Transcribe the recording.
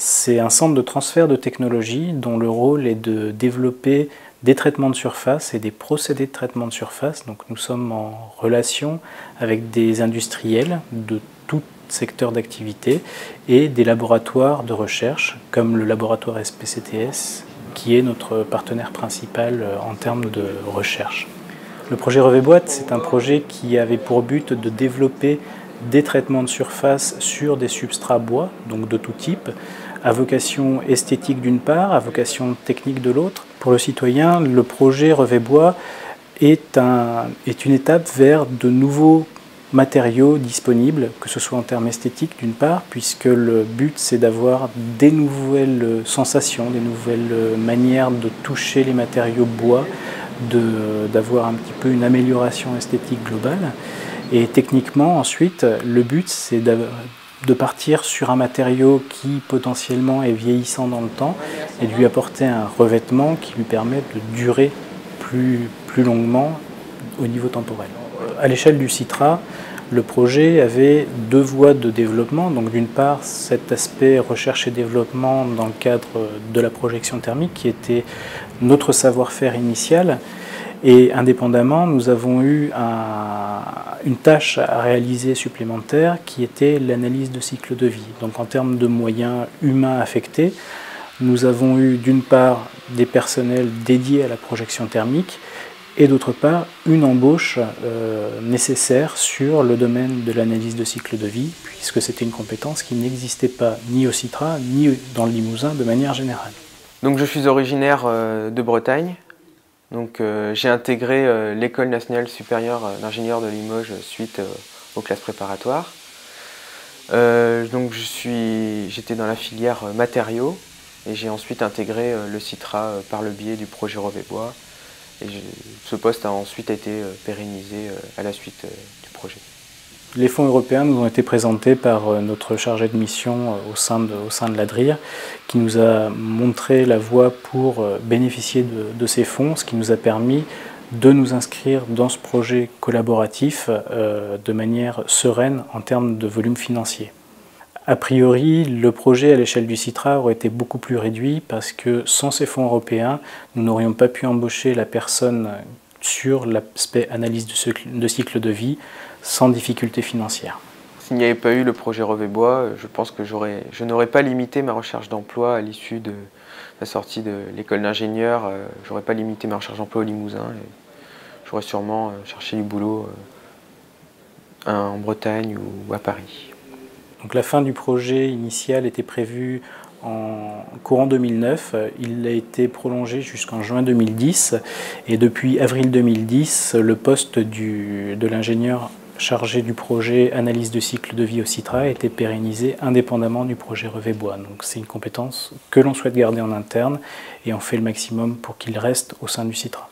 C'est un centre de transfert de technologie dont le rôle est de développer des traitements de surface et des procédés de traitement de surface. Donc nous sommes en relation avec des industriels de tout secteur d'activité et des laboratoires de recherche comme le laboratoire SPCTS qui est notre partenaire principal en termes de recherche. Le projet Reveboîte, c'est un projet qui avait pour but de développer des traitements de surface sur des substrats bois, donc de tout type, à vocation esthétique d'une part, à vocation technique de l'autre. Pour le citoyen, le projet Reveboîte est une étape vers de nouveaux matériaux disponibles, que ce soit en termes esthétiques d'une part, puisque le but c'est d'avoir des nouvelles sensations, des nouvelles manières de toucher les matériaux bois, d'avoir un petit peu une amélioration esthétique globale. Et techniquement ensuite, le but c'est de partir sur un matériau qui potentiellement est vieillissant dans le temps et de lui apporter un revêtement qui lui permet de durer plus longuement au niveau temporel. À l'échelle du CITRA, le projet avait deux voies de développement. Donc d'une part, cet aspect recherche et développement dans le cadre de la projection thermique qui était notre savoir-faire initial. Et indépendamment, nous avons eu une tâche à réaliser supplémentaire qui était l'analyse de cycle de vie. Donc en termes de moyens humains affectés, nous avons eu d'une part des personnels dédiés à la projection thermique et d'autre part une embauche nécessaire sur le domaine de l'analyse de cycle de vie, puisque c'était une compétence qui n'existait pas ni au CITRA ni dans le Limousin de manière générale. Donc je suis originaire de Bretagne. Donc j'ai intégré l'École nationale supérieure d'ingénieurs de Limoges suite aux classes préparatoires. Donc j'étais dans la filière matériaux et j'ai ensuite intégré le CITRA par le biais du projet Reveboîte. Et ce poste a ensuite été pérennisé à la suite du projet. Les fonds européens nous ont été présentés par notre chargé de mission au sein de l'ADRIR, qui nous a montré la voie pour bénéficier de ces fonds, ce qui nous a permis de nous inscrire dans ce projet collaboratif de manière sereine en termes de volume financier. A priori, le projet à l'échelle du CITRA aurait été beaucoup plus réduit parce que sans ces fonds européens, nous n'aurions pas pu embaucher la personne sur l'aspect analyse de cycle de vie sans difficulté financière. S'il n'y avait pas eu le projet Reveboîte, je pense que je n'aurais pas limité ma recherche d'emploi à l'issue de la sortie de l'école d'ingénieur. Je n'aurais pas limité ma recherche d'emploi au Limousin. J'aurais sûrement cherché du boulot en Bretagne ou à Paris. Donc la fin du projet initial était prévue en courant 2009, il a été prolongé jusqu'en juin 2010 et depuis avril 2010, le poste de l'ingénieur chargé du projet analyse de cycle de vie au CITRA a été pérennisé indépendamment du projet Reveboîte. Donc c'est une compétence que l'on souhaite garder en interne et on fait le maximum pour qu'il reste au sein du CITRA.